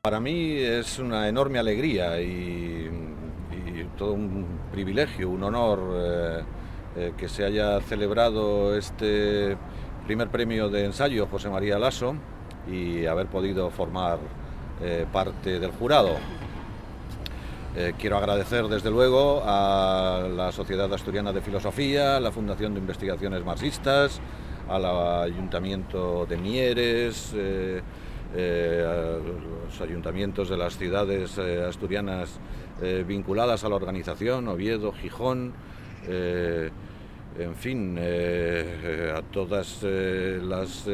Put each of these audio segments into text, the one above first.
Para mí es una enorme alegría y todo un privilegio, un honor que se haya celebrado este primer premio de ensayo José María Lasso y haber podido formar parte del jurado. Quiero agradecer desde luego a la Sociedad Asturiana de Filosofía, a la Fundación de Investigaciones Marxistas, al Ayuntamiento de Mieres, a los ayuntamientos de las ciudades asturianas vinculadas a la organización, Oviedo, Gijón, en fin, a todas las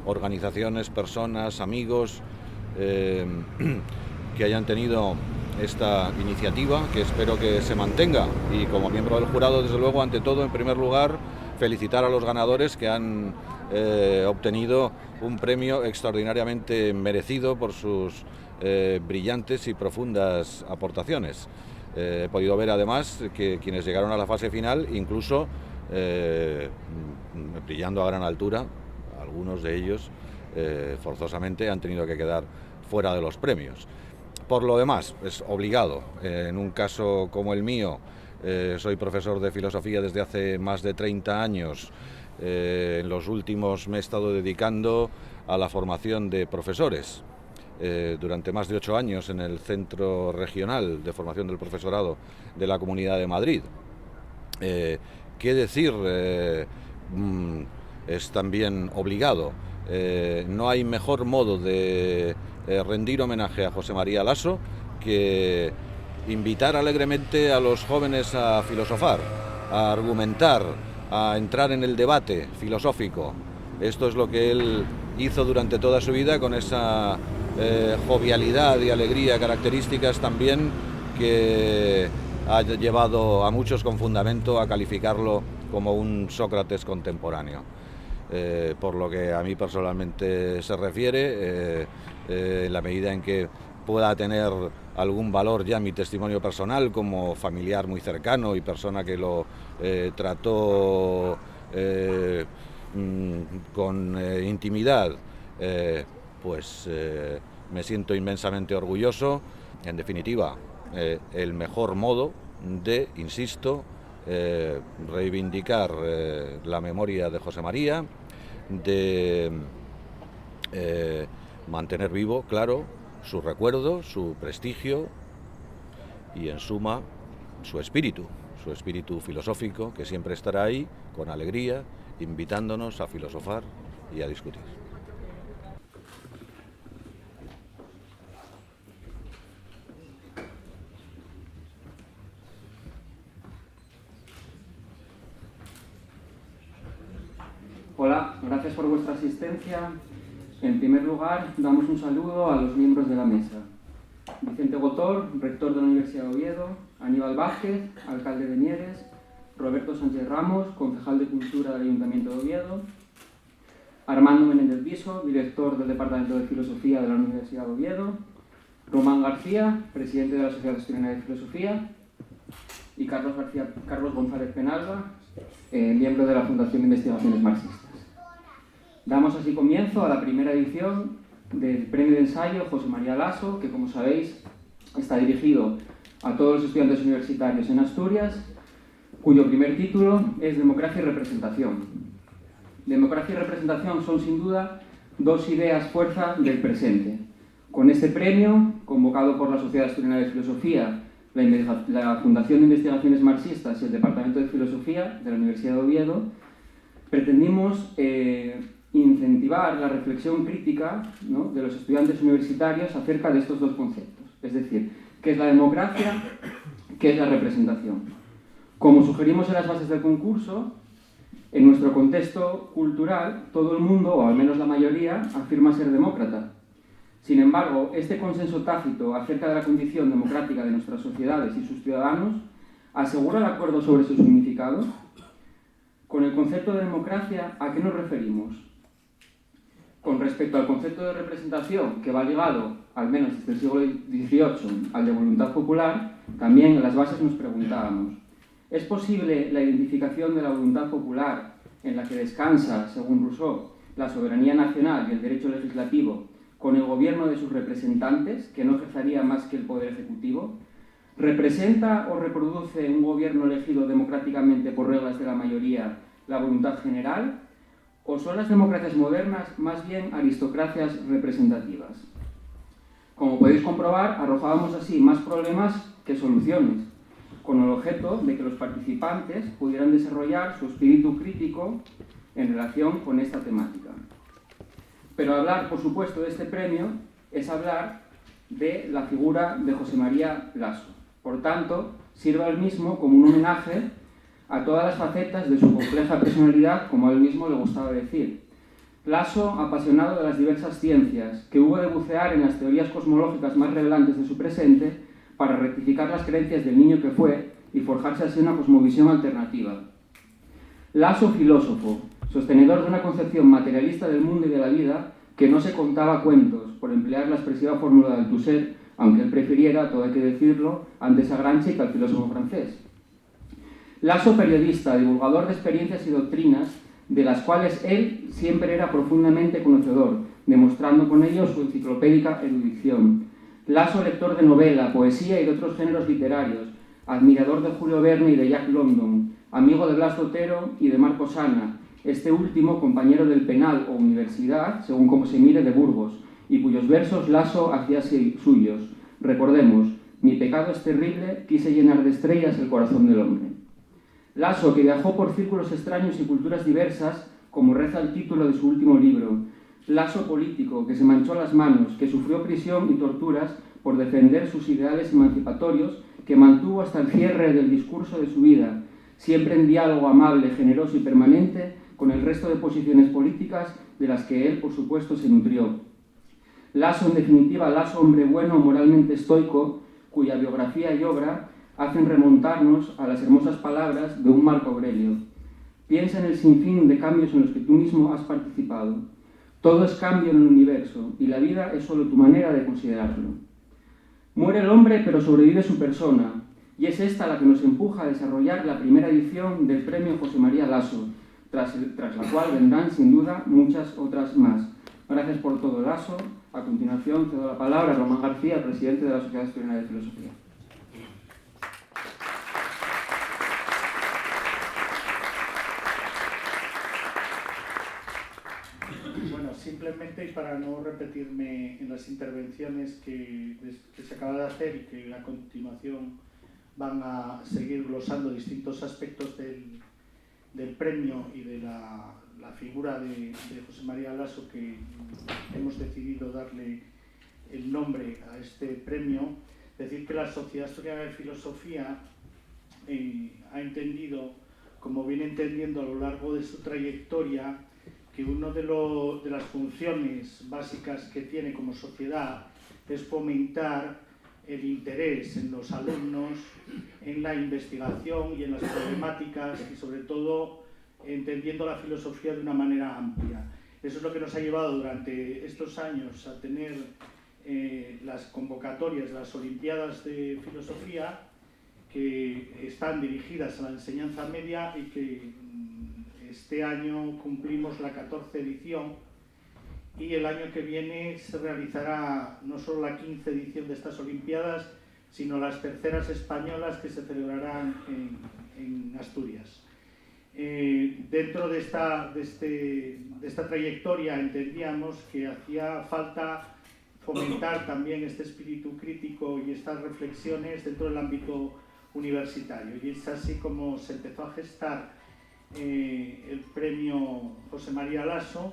organizaciones, personas, amigos que hayan tenido esta iniciativa, que espero que se mantenga. Y como miembro del jurado, desde luego, ante todo, en primer lugar, felicitar a los ganadores que han obtenido un premio extraordinariamente merecido por sus brillantes y profundas aportaciones. He podido ver además que quienes llegaron a la fase final, incluso brillando a gran altura, algunos de ellos forzosamente han tenido que quedar fuera de los premios. Por lo demás, es obligado. En un caso como el mío, soy profesor de filosofía desde hace más de 30 años. En los últimos me he estado dedicando a la formación de profesores. Durante más de 8 años en el Centro Regional de Formación del Profesorado de la Comunidad de Madrid. ¿Qué decir? Es también obligado. No hay mejor modo de rendir homenaje a José María Lasso que invitar alegremente a los jóvenes a filosofar, a argumentar, a entrar en el debate filosófico. Esto es lo que él hizo durante toda su vida, con esa jovialidad y alegría características también que ha llevado a muchos con fundamento a calificarlo como un Sócrates contemporáneo. Por lo que a mí personalmente se refiere, en la medida en que pueda tener algún valor ya mi testimonio personal como familiar muy cercano y persona que lo trató con intimidad, pues me siento inmensamente orgulloso. En definitiva, el mejor modo de, insisto, reivindicar la memoria de José María, de mantener vivo, claro, su recuerdo, su prestigio y, en suma, su espíritu filosófico, que siempre estará ahí, con alegría, invitándonos a filosofar y a discutir. Hola, gracias por vuestra asistencia. En primer lugar, damos un saludo a los miembros de la mesa. Vicente Gotor, rector de la Universidad de Oviedo; Aníbal Vázquez, alcalde de Mieres; Roberto Sánchez Ramos, concejal de Cultura del Ayuntamiento de Oviedo; Armando Menéndez Viso, director del Departamento de Filosofía de la Universidad de Oviedo; Román García, presidente de la Sociedad Asturiana de Filosofía; y Carlos González Penalba, miembro de la Fundación de Investigaciones Marxistas. Damos así comienzo a la primera edición del Premio de Ensayo José María Lasso, que, como sabéis, está dirigido a todos los estudiantes universitarios en Asturias, cuyo primer título es Democracia y Representación. Democracia y representación son, sin duda, dos ideas fuerza del presente. Con este premio, convocado por la Sociedad Asturiana de Filosofía, la Fundación de Investigaciones Marxistas y el Departamento de Filosofía de la Universidad de Oviedo, pretendimos incentivar la reflexión crítica, ¿no?, de los estudiantes universitarios acerca de estos dos conceptos. Es decir, ¿qué es la democracia? ¿Qué es la representación? Como sugerimos en las bases del concurso, en nuestro contexto cultural, todo el mundo, o al menos la mayoría, afirma ser demócrata. Sin embargo, este consenso tácito acerca de la condición democrática de nuestras sociedades y sus ciudadanos asegura el acuerdo sobre su significado. Con el concepto de democracia, ¿a qué nos referimos? Con respecto al concepto de representación, que va ligado, al menos desde el siglo XVIII, al de voluntad popular, también en las bases nos preguntábamos: ¿es posible la identificación de la voluntad popular, en la que descansa, según Rousseau, la soberanía nacional y el derecho legislativo, con el gobierno de sus representantes, que no ejercería más que el poder ejecutivo? ¿Representa o reproduce un gobierno elegido democráticamente por reglas de la mayoría la voluntad general? ¿O son las democracias modernas más bien aristocracias representativas? Como podéis comprobar, arrojábamos así más problemas que soluciones, con el objeto de que los participantes pudieran desarrollar su espíritu crítico en relación con esta temática. Pero hablar, por supuesto, de este premio es hablar de la figura de José María Lasso. Por tanto, sirva el mismo como un homenaje a todas las facetas de su compleja personalidad, como a él mismo le gustaba decir. Lasso, apasionado de las diversas ciencias, que hubo de bucear en las teorías cosmológicas más revelantes de su presente para rectificar las creencias del niño que fue y forjarse así una cosmovisión alternativa. Lasso, filósofo, sostenedor de una concepción materialista del mundo y de la vida que no se contaba cuentos, por emplear la expresiva fórmula de Althusser, aunque él prefiriera, todo hay que decirlo, antes a Gramsci que al filósofo francés. Lasso, periodista, divulgador de experiencias y doctrinas de las cuales él siempre era profundamente conocedor, demostrando con ello su enciclopédica erudición. Lasso, lector de novela, poesía y de otros géneros literarios, admirador de Julio Verne y de Jack London, amigo de Blas de Otero y de Marco Sana, este último compañero del penal o universidad, según como se mire, de Burgos, y cuyos versos Lasso hacía suyos. Recordemos, mi pecado es terrible, quise llenar de estrellas el corazón del hombre. Lasso, que viajó por círculos extraños y culturas diversas, como reza el título de su último libro. Lasso, político, que se manchó las manos, que sufrió prisión y torturas por defender sus ideales emancipatorios, que mantuvo hasta el cierre del discurso de su vida, siempre en diálogo amable, generoso y permanente con el resto de posiciones políticas de las que él, por supuesto, se nutrió. Lasso, en definitiva, Lasso, hombre bueno, moralmente estoico, cuya biografía y obra hacen remontarnos a las hermosas palabras de un Marco Aurelio. Piensa en el sinfín de cambios en los que tú mismo has participado. Todo es cambio en el universo, y la vida es solo tu manera de considerarlo. Muere el hombre, pero sobrevive su persona, y es esta la que nos empuja a desarrollar la primera edición del premio José María Lasso, tras la cual vendrán, sin duda, muchas otras más. Gracias por todo, Lasso. A continuación, cedo la palabra a Román García, presidente de la Sociedad Asturiana de Filosofía. Simplemente, y para no repetirme en las intervenciones que se acaba de hacer y que a continuación van a seguir glosando distintos aspectos del premio y de la figura de José María Lasso, que hemos decidido darle el nombre a este premio, decir que la Sociedad Asturiana de Filosofía ha entendido, como viene entendiendo a lo largo de su trayectoria, que una de las funciones básicas que tiene como sociedad es fomentar el interés en los alumnos, en la investigación y en las problemáticas, y sobre todo entendiendo la filosofía de una manera amplia. Eso es lo que nos ha llevado durante estos años a tener las convocatorias, las Olimpiadas de Filosofía, que están dirigidas a la enseñanza media y que este año cumplimos la 14ª edición, y el año que viene se realizará no solo la 15ª edición de estas Olimpiadas, sino las terceras españolas, que se celebrarán en Asturias. Dentro de esta trayectoria entendíamos que hacía falta fomentar también este espíritu crítico y estas reflexiones dentro del ámbito universitario, y es así como se empezó a gestar el premio José María Lasso,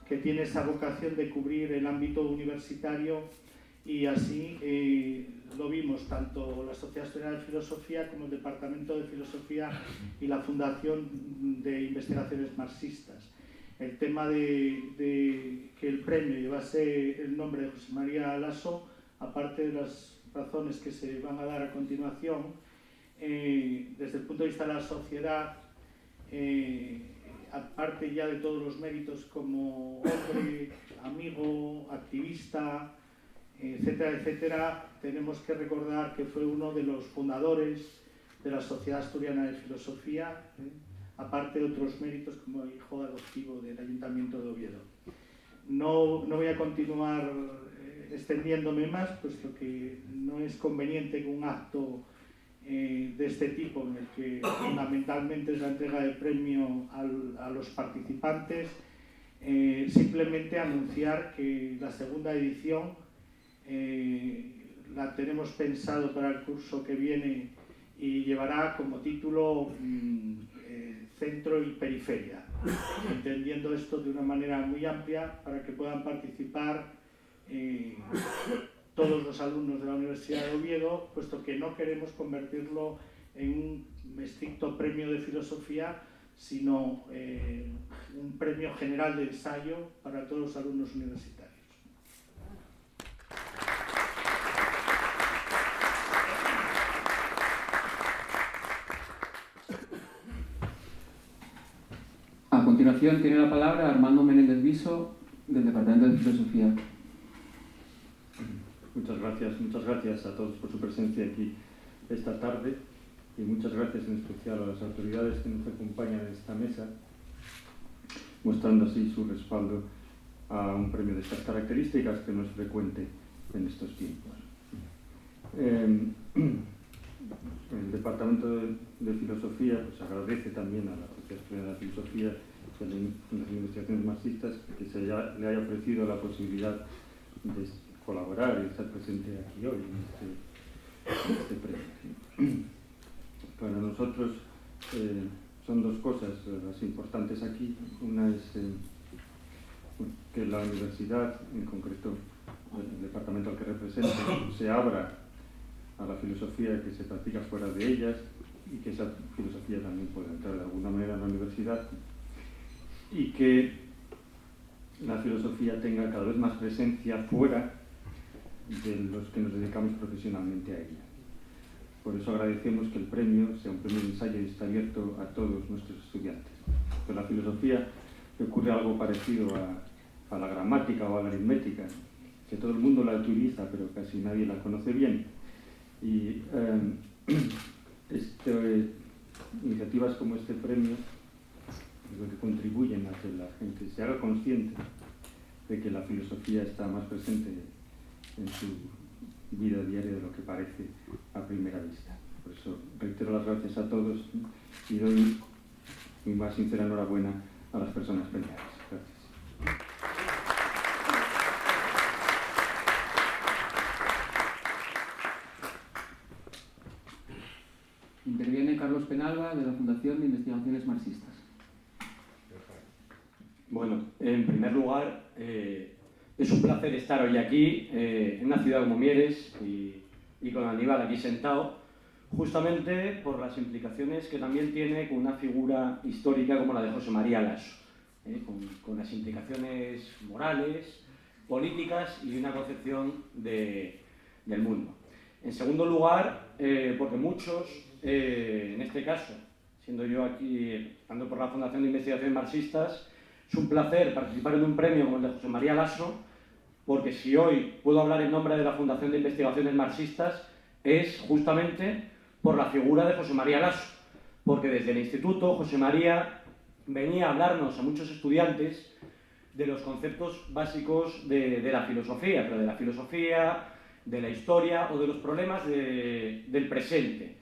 que tiene esa vocación de cubrir el ámbito universitario, y así lo vimos tanto la Sociedad Asturiana de Filosofía como el Departamento de Filosofía y la Fundación de Investigaciones Marxistas. El tema de que el premio llevase el nombre de José María Lasso, aparte de las razones que se van a dar a continuación, desde el punto de vista de la sociedad, aparte ya de todos los méritos como hombre, amigo, activista, etcétera, etcétera, tenemos que recordar que fue uno de los fundadores de la Sociedad Asturiana de Filosofía, aparte de otros méritos como hijo adoptivo del Ayuntamiento de Oviedo. no voy a continuar extendiéndome más, puesto que no es conveniente que un acto de este tipo, en el que fundamentalmente es la entrega del premio a los participantes, simplemente anunciar que la segunda edición la tenemos pensado para el curso que viene y llevará como título Centro y Periferia, entendiendo esto de una manera muy amplia para que puedan participar todos los alumnos de la Universidad de Oviedo, puesto que no queremos convertirlo en un estricto premio de filosofía, sino un premio general de ensayo para todos los alumnos universitarios. A continuación tiene la palabra Armando Menéndez Viso, del Departamento de Filosofía. Muchas gracias a todos por su presencia aquí esta tarde y muchas gracias en especial a las autoridades que nos acompañan en esta mesa, mostrando así su respaldo a un premio de estas características que no es frecuente en estos tiempos. El Departamento de Filosofía pues, agradece también a la Asociación de la Filosofía y a las Investigaciones Marxistas que le haya ofrecido la posibilidad de colaborar y estar presente aquí hoy en este premio. Para nosotros son dos cosas las importantes aquí. Una es que la universidad, en concreto el departamento al que represento, se abra a la filosofía que se practica fuera de ellas y que esa filosofía también pueda entrar de alguna manera en la universidad y que la filosofía tenga cada vez más presencia fuera de los que nos dedicamos profesionalmente a ella. Por eso agradecemos que el premio sea un premio de ensayo y esté abierto a todos nuestros estudiantes. Con la filosofía ocurre algo parecido a la gramática o a la aritmética, que todo el mundo la utiliza pero casi nadie la conoce bien. Y iniciativas como este premio lo que contribuyen a que la gente se haga consciente de que la filosofía está más presente en su vida diaria de lo que parece a primera vista. Por eso reitero las gracias a todos y doy mi más sincera enhorabuena a las personas premiadas. Gracias. Interviene Carlos Penalba, de la Fundación de Investigaciones Marxistas. Bueno, en primer lugar, es un placer estar hoy aquí, en una ciudad como Mieres y con Aníbal aquí sentado, justamente por las implicaciones que también tiene con una figura histórica como la de José María Lasso, con las implicaciones morales, políticas y una concepción del mundo. En segundo lugar, porque muchos, en este caso, siendo yo aquí, ando por la Fundación de Investigaciones Marxistas, es un placer participar en un premio como el de José María Lasso, porque si hoy puedo hablar en nombre de la Fundación de Investigaciones Marxistas es justamente por la figura de José María Lasso, porque desde el instituto José María venía a hablarnos a muchos estudiantes de los conceptos básicos de la filosofía, pero de la filosofía, de la historia o de los problemas del presente.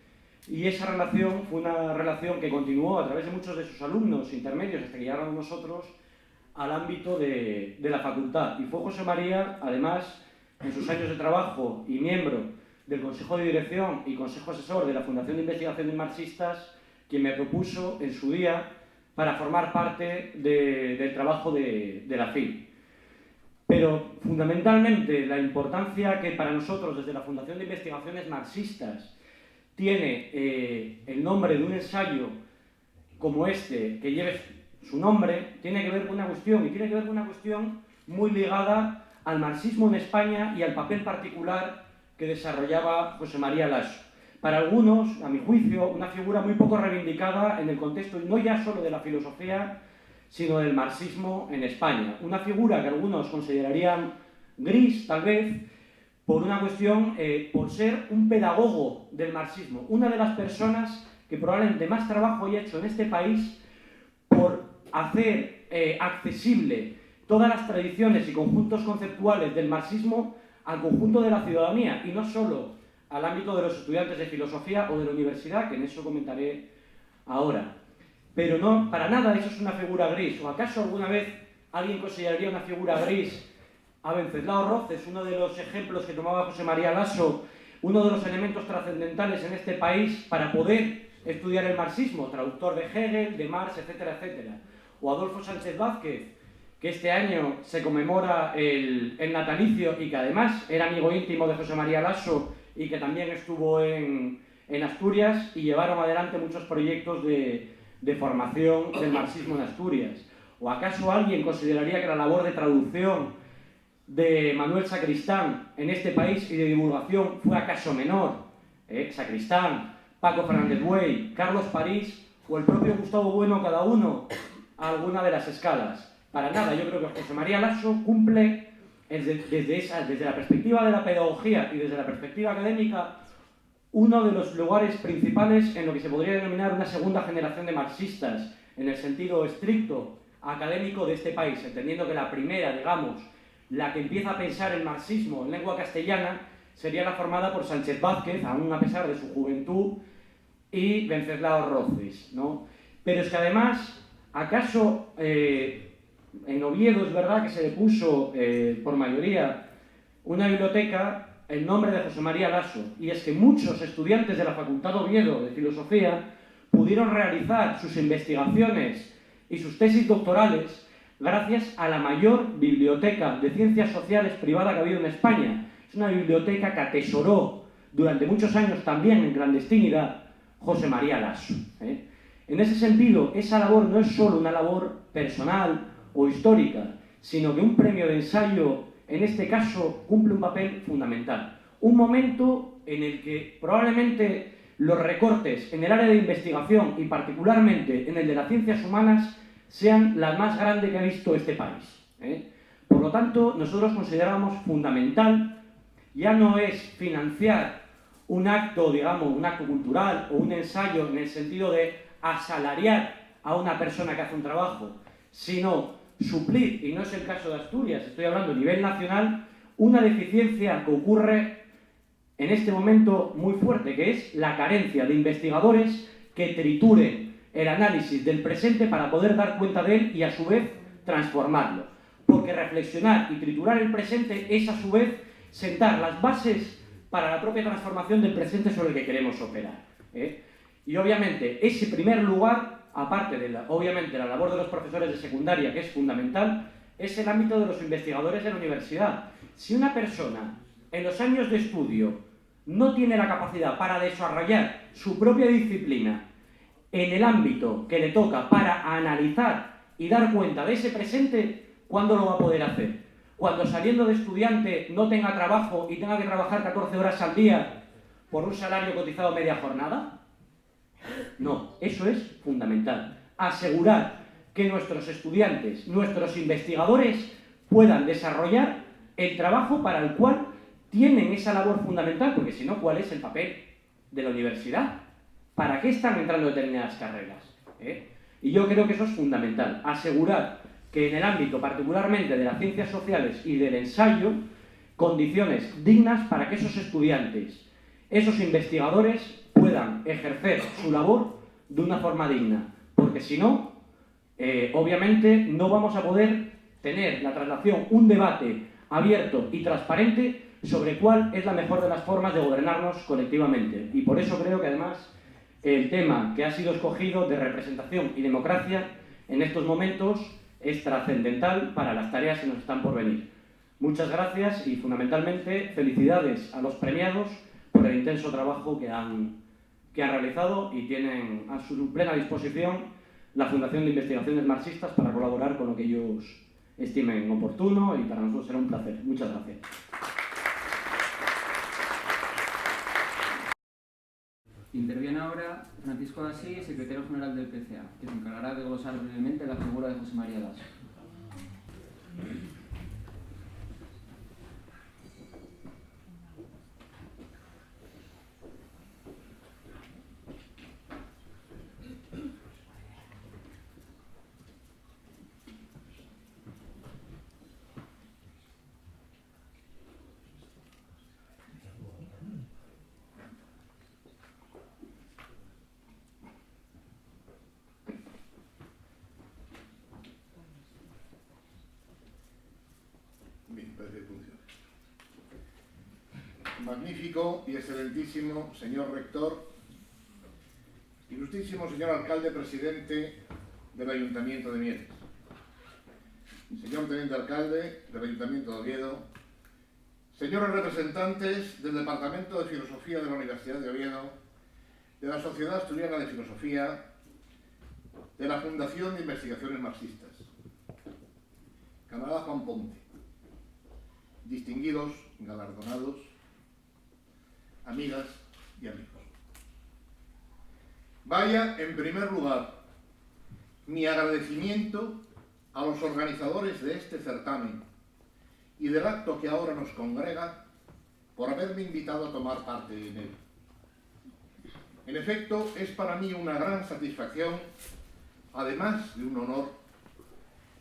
Y esa relación fue una relación que continuó a través de muchos de sus alumnos intermedios hasta que llegaron nosotros al ámbito de la facultad. Y fue José María, además, en sus años de trabajo y miembro del Consejo de Dirección y Consejo Asesor de la Fundación de Investigaciones Marxistas, quien me propuso en su día para formar parte del trabajo de la FIL. Pero fundamentalmente la importancia que para nosotros desde la Fundación de Investigaciones Marxistas tiene el nombre de un ensayo como este, que lleve su nombre, tiene que ver con una cuestión, y tiene que ver con una cuestión muy ligada al marxismo en España y al papel particular que desarrollaba José María Lasso. Para algunos, a mi juicio, una figura muy poco reivindicada en el contexto no ya solo de la filosofía, sino del marxismo en España. Una figura que algunos considerarían gris, tal vez, por una cuestión, por ser un pedagogo del marxismo. Una de las personas que probablemente más trabajo haya hecho en este país por hacer accesible todas las tradiciones y conjuntos conceptuales del marxismo al conjunto de la ciudadanía, y no solo al ámbito de los estudiantes de filosofía o de la universidad, que en eso comentaré ahora. Pero no, para nada eso es una figura gris. ¿O acaso alguna vez alguien consideraría una figura gris a Wenceslao Roces, uno de los ejemplos que tomaba José María Lasso, uno de los elementos trascendentales en este país para poder estudiar el marxismo, traductor de Hegel, de Marx, etcétera, etcétera? O Adolfo Sánchez Vázquez, que este año se conmemora el natalicio y que además era amigo íntimo de José María Lasso y que también estuvo en Asturias y llevaron adelante muchos proyectos de formación del marxismo en Asturias. ¿O acaso alguien consideraría que la labor de traducción de Manuel Sacristán en este país y de divulgación fue acaso menor? Sacristán, Paco Fernández Buey, Carlos París o el propio Gustavo Bueno, cada uno a alguna de las escalas. Para nada, yo creo que José María Lasso cumple desde la perspectiva de la pedagogía y desde la perspectiva académica uno de los lugares principales en lo que se podría denominar una segunda generación de marxistas en el sentido estricto académico de este país, entendiendo que la primera, digamos, la que empieza a pensar el marxismo en lengua castellana sería la formada por Sánchez Vázquez, aún a pesar de su juventud, y Wenceslao Roces, ¿no? Pero es que además, ¿acaso en Oviedo es verdad que se le puso por mayoría una biblioteca el nombre de José María Lasso? Y es que muchos estudiantes de la Facultad de Oviedo de Filosofía pudieron realizar sus investigaciones y sus tesis doctorales gracias a la mayor biblioteca de ciencias sociales privada que ha habido en España. Es una biblioteca que atesoró durante muchos años también en clandestinidad José María Lasso. En ese sentido, esa labor no es solo una labor personal o histórica, sino que un premio de ensayo, en este caso, cumple un papel fundamental. Un momento en el que probablemente los recortes en el área de investigación y particularmente en el de las ciencias humanas sean las más grandes que ha visto este país. Por lo tanto, nosotros consideramos fundamental, ya no es financiar un acto, digamos, un acto cultural o un ensayo en el sentido de asalariar a una persona que hace un trabajo, sino suplir, y no es el caso de Asturias, estoy hablando a nivel nacional, una deficiencia que ocurre en este momento muy fuerte, que es la carencia de investigadores que trituren el análisis del presente para poder dar cuenta de él y a su vez transformarlo. Porque reflexionar y triturar el presente es a su vez sentar las bases para la propia transformación del presente sobre el que queremos operar. Y obviamente ese primer lugar, aparte de obviamente la labor de los profesores de secundaria, que es fundamental, es el ámbito de los investigadores de la universidad. Si una persona en los años de estudio no tiene la capacidad para desarrollar su propia disciplina en el ámbito que le toca para analizar y dar cuenta de ese presente, ¿cuándo lo va a poder hacer? Cuando saliendo de estudiante no tenga trabajo y tenga que trabajar 14 horas al día por un salario cotizado media jornada. No, eso es fundamental. Asegurar que nuestros estudiantes, nuestros investigadores puedan desarrollar el trabajo para el cual tienen esa labor fundamental, porque si no, ¿cuál es el papel de la universidad? ¿Para qué están entrando determinadas carreras? Y yo creo que eso es fundamental, asegurar que en el ámbito particularmente de las ciencias sociales y del ensayo, condiciones dignas para que esos estudiantes, esos investigadores puedan ejercer su labor de una forma digna, porque si no, obviamente no vamos a poder tener la traslación, un debate abierto y transparente sobre cuál es la mejor de las formas de gobernarnos colectivamente. Y por eso creo que además el tema que ha sido escogido de representación y democracia en estos momentos es trascendental para las tareas que nos están por venir. Muchas gracias y fundamentalmente felicidades a los premiados por el intenso trabajo que han realizado y tienen a su plena disposición la Fundación de Investigaciones Marxistas para colaborar con lo que ellos estimen oportuno y para nosotros será un placer. Muchas gracias. Interviene ahora Francisco Dasí, secretario general del PCA, que se encargará de glosar brevemente la figura de José María Lasso. magnífico y excelentísimo señor rector, ilustrísimo señor alcalde presidente del Ayuntamiento de Mieres, señor teniente alcalde del Ayuntamiento de Oviedo, señores representantes del Departamento de Filosofía de la Universidad de Oviedo, de la Sociedad Asturiana de Filosofía, de la Fundación de Investigaciones Marxistas, camarada Juan Ponte, distinguidos, galardonados, amigas y amigos. Vaya, en primer lugar, mi agradecimiento a los organizadores de este certamen y del acto que ahora nos congrega por haberme invitado a tomar parte en él. En efecto, es para mí una gran satisfacción, además de un honor,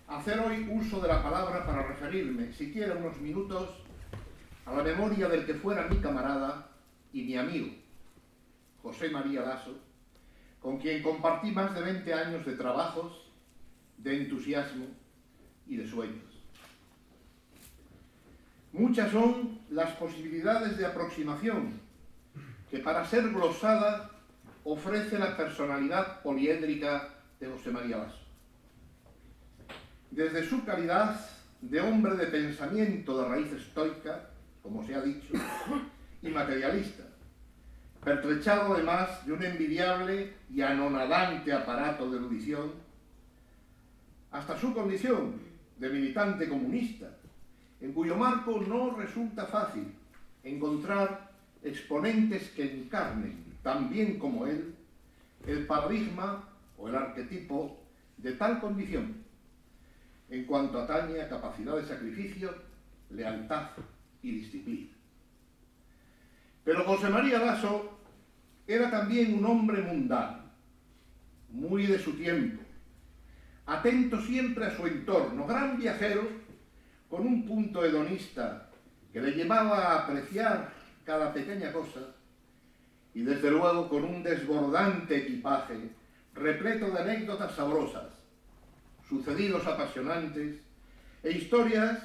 hacer hoy uso de la palabra para referirme, siquiera unos minutos, a la memoria del que fuera mi camarada y mi amigo, José María Laso, con quien compartí más de 20 años de trabajos, de entusiasmo y de sueños. Muchas son las posibilidades de aproximación que, para ser glosada, ofrece la personalidad poliédrica de José María Laso. Desde su calidad de hombre de pensamiento de raíz estoica, como se ha dicho, y materialista, pertrechado además de un envidiable y anonadante aparato de erudición, hasta su condición de militante comunista, en cuyo marco no resulta fácil encontrar exponentes que encarnen, tan bien como él, el paradigma o el arquetipo de tal condición, en cuanto atañe a capacidad de sacrificio, lealtad y disciplina. Pero José María Laso era también un hombre mundano, muy de su tiempo, atento siempre a su entorno, gran viajero, con un punto hedonista que le llevaba a apreciar cada pequeña cosa, y desde luego con un desbordante equipaje repleto de anécdotas sabrosas, sucedidos apasionantes e historias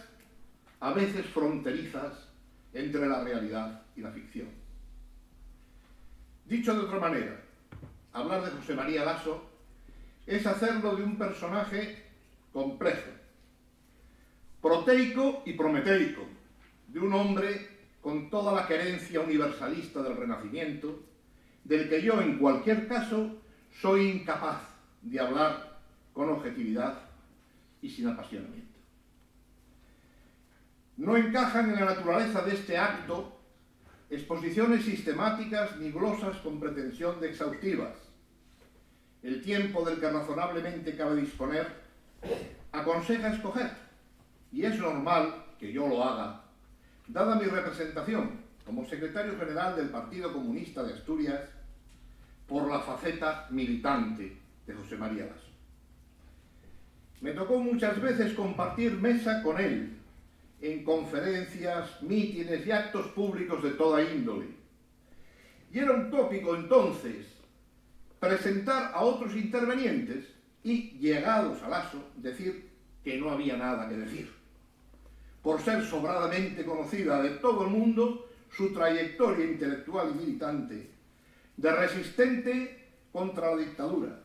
a veces fronterizas entre la realidad y la ficción. Dicho de otra manera, hablar de José María Laso es hacerlo de un personaje complejo, proteico y prometeico, de un hombre con toda la querencia universalista del Renacimiento, del que yo, en cualquier caso, soy incapaz de hablar con objetividad y sin apasionamiento. No encajan en la naturaleza de este acto exposiciones sistemáticas ni glosas con pretensión de exhaustivas. El tiempo del que razonablemente cabe disponer aconseja escoger, y es normal que yo lo haga, dada mi representación como secretario general del Partido Comunista de Asturias por la faceta militante de José María Laso. Me tocó muchas veces compartir mesa con él en conferencias, mítines y actos públicos de toda índole. Y era un tópico entonces presentar a otros intervenientes y, llegados a Laso, decir que no había nada que decir, por ser sobradamente conocida de todo el mundo su trayectoria intelectual y militante, de resistente contra la dictadura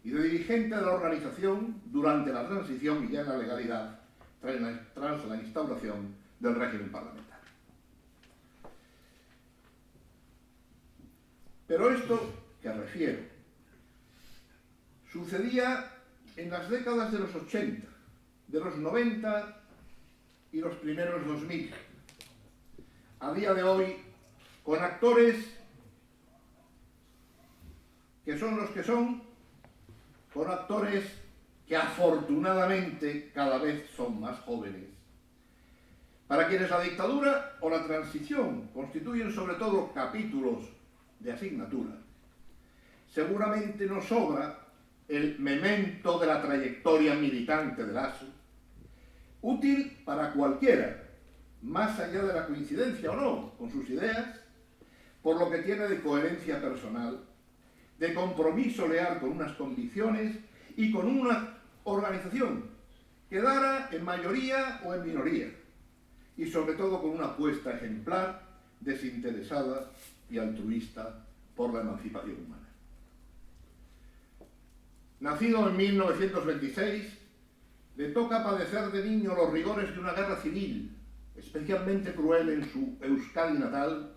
y de dirigente de la organización durante la transición y ya en la legalidad tras la instauración del régimen parlamentario. Pero esto que refiero sucedía en las décadas de los 80, de los 90 y los primeros 2000. A día de hoy, con actores que son los que son, con actores que afortunadamente cada vez son más jóvenes, para quienes la dictadura o la transición constituyen sobre todo capítulos de asignatura, seguramente no sobra el memento de la trayectoria militante de Laso, útil para cualquiera, más allá de la coincidencia o no con sus ideas, por lo que tiene de coherencia personal, de compromiso leal con unas convicciones y con una organización que dara en mayoría o en minoría, y sobre todo con una apuesta ejemplar desinteresada y altruista por la emancipación humana. Nacido en 1926, le toca padecer de niño los rigores de una guerra civil, especialmente cruel en su Euskadi natal,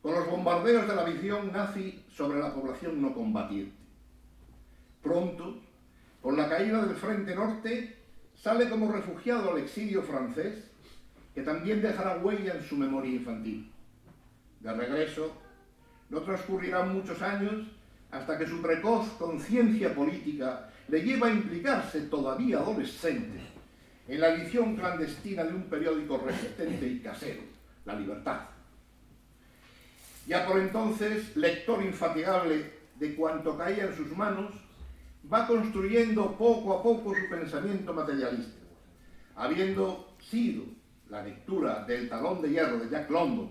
con los bombardeos de la aviación nazi sobre la población no combatiente. Pronto, con la caída del Frente Norte, sale como refugiado al exilio francés, que también dejará huella en su memoria infantil. De regreso, no transcurrirán muchos años hasta que su precoz conciencia política le lleva a implicarse, todavía adolescente, en la edición clandestina de un periódico resistente y casero, La Libertad. Ya por entonces, lector infatigable de cuanto caía en sus manos, va construyendo poco a poco su pensamiento materialista, habiendo sido la lectura del Talón de Hierro de Jack London,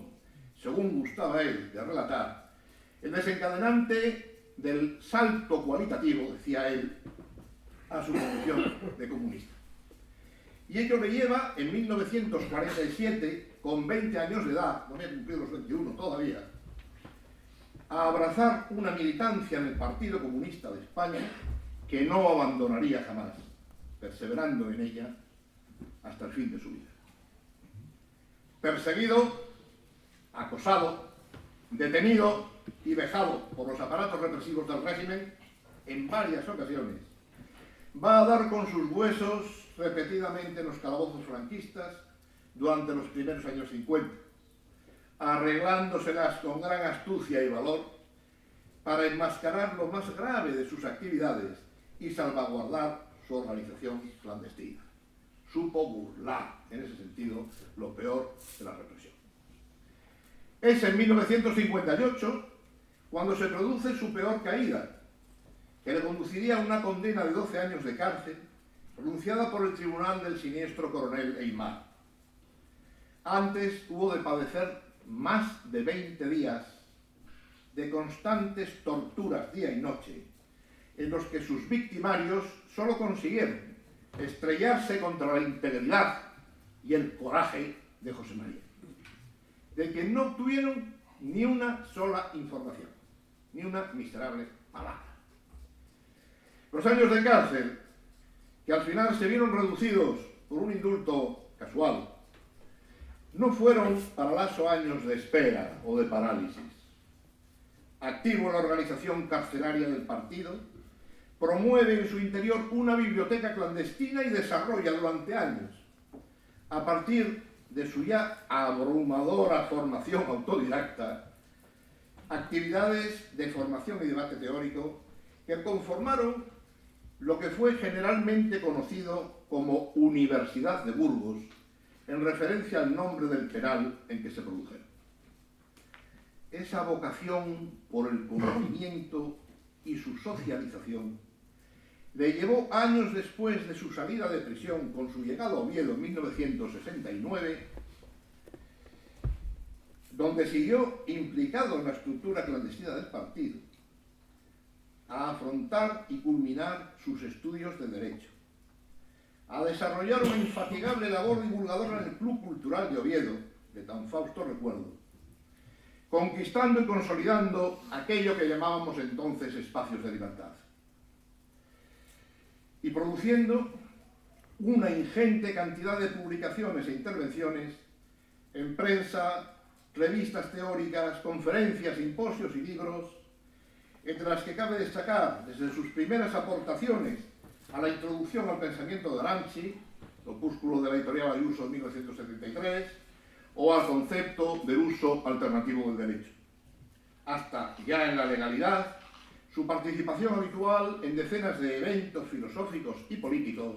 según gustaba él de relatar, el desencadenante del salto cualitativo, decía él, a su condición de comunista. Y ello le lleva, en 1947, con 20 años de edad, no había cumplido los 21 todavía, a abrazar una militancia en el Partido Comunista de España que no abandonaría jamás, perseverando en ella hasta el fin de su vida. Perseguido, acosado, detenido y vejado por los aparatos represivos del régimen en varias ocasiones, va a dar con sus huesos repetidamente en los calabozos franquistas durante los primeros años 50, arreglándoselas con gran astucia y valor para enmascarar lo más grave de sus actividades y salvaguardar su organización clandestina. Supo burlar, en ese sentido, lo peor de la represión. Es en 1958 cuando se produce su peor caída, que le conduciría a una condena de 12 años de cárcel, pronunciada por el tribunal del siniestro coronel Aymar. Antes hubo de padecer más de 20 días de constantes torturas día y noche, en los que sus victimarios solo consiguieron estrellarse contra la integridad y el coraje de José María, de quien no obtuvieron ni una sola información, ni una miserable palabra. Los años de cárcel, que al final se vieron reducidos por un indulto casual, no fueron para Lasso años de espera o de parálisis. Activo en la organización carcelaria del partido, promueve en su interior una biblioteca clandestina y desarrolla durante años, a partir de su ya abrumadora formación autodidacta, actividades de formación y debate teórico que conformaron lo que fue generalmente conocido como Universidad de Burgos, en referencia al nombre del penal en que se produjeron. Esa vocación por el conocimiento y su socialización le llevó años después de su salida de prisión con su llegada a Oviedo en 1969, donde siguió implicado en la estructura clandestina del partido, a afrontar y culminar sus estudios de Derecho, a desarrollar una infatigable labor divulgadora en el Club Cultural de Oviedo, de tan fausto recuerdo, conquistando y consolidando aquello que llamábamos entonces espacios de libertad, y produciendo una ingente cantidad de publicaciones e intervenciones en prensa, revistas teóricas, conferencias, simposios y libros, entre las que cabe destacar desde sus primeras aportaciones a la introducción al pensamiento de Aranchi, opúsculo de la editorial Ayuso en 1973, o al concepto del uso alternativo del derecho, hasta ya en la legalidad, su participación habitual en decenas de eventos filosóficos y políticos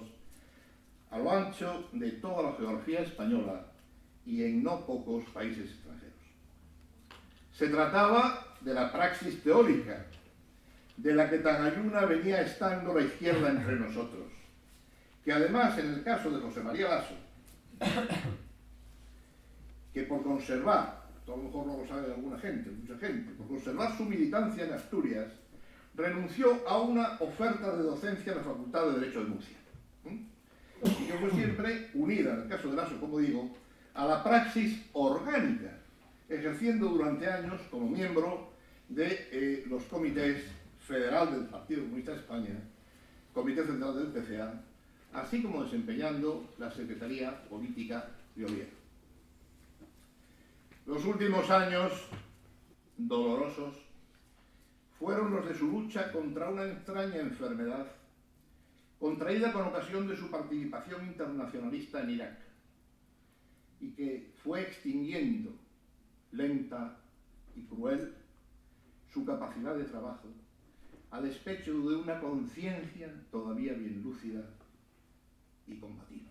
a lo ancho de toda la geografía española y en no pocos países extranjeros. Se trataba de la praxis teórica, de la que tan ayuna venía estando la izquierda entre nosotros, que además, en el caso de José María Lasso, que por conservar, a lo mejor no lo sabe alguna gente, mucha gente, por conservar su militancia en Asturias, renunció a una oferta de docencia en la Facultad de Derecho de Murcia. Y que fue siempre unida, en el caso de Lasso, como digo, a la praxis orgánica ejerciendo durante años como miembro de los comités federal del Partido Comunista de España, Comité Central del PCA, así como desempeñando la Secretaría Política de Oviedo. Los últimos años dolorosos fueron los de su lucha contra una extraña enfermedad contraída con ocasión de su participación internacionalista en Irak y que fue extinguiendo lenta y cruel su capacidad de trabajo a despecho de una conciencia todavía bien lúcida y combativa.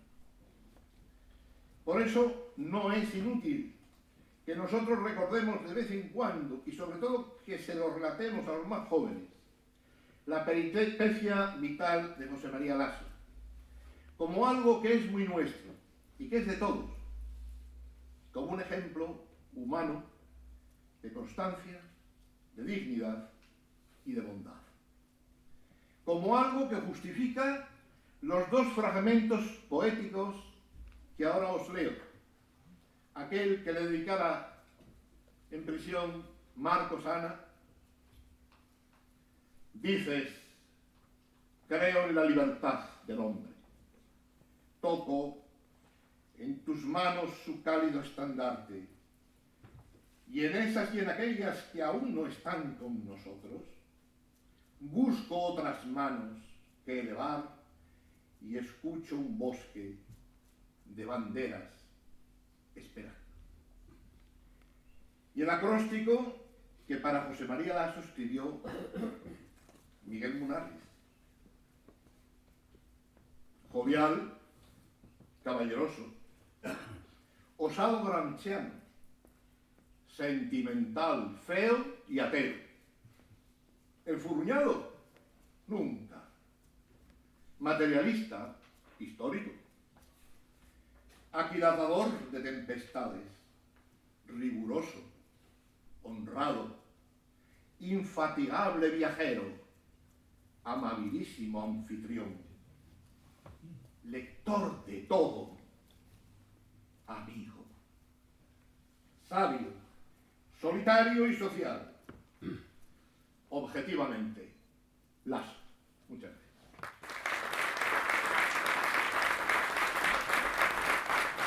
Por eso no es inútil que nosotros recordemos de vez en cuando, y sobre todo que se lo relatemos a los más jóvenes, la peripecia vital de José María Lasso, como algo que es muy nuestro y que es de todos, como un ejemplo humano de constancia, de dignidad y de bondad. Como algo que justifica los dos fragmentos poéticos que ahora os leo. Aquel que le dedicara en prisión Marcos Ana: dices, creo en la libertad del hombre, toco en tus manos su cálido estandarte, y en esas y en aquellas que aún no están con nosotros, busco otras manos que elevar y escucho un bosque de banderas esperando. Y el acróstico que para José María Lasso escribió Miguel Munárriz: jovial, caballeroso, osado gramsciano, sentimental, feo y ateo. Enfurruñado, nunca. Materialista, histórico. Aquilatador de tempestades, riguroso, honrado, infatigable viajero, amabilísimo anfitrión, lector de todo, amigo, sabio, solitario y social. Objetivamente, Lasso. Muchas gracias.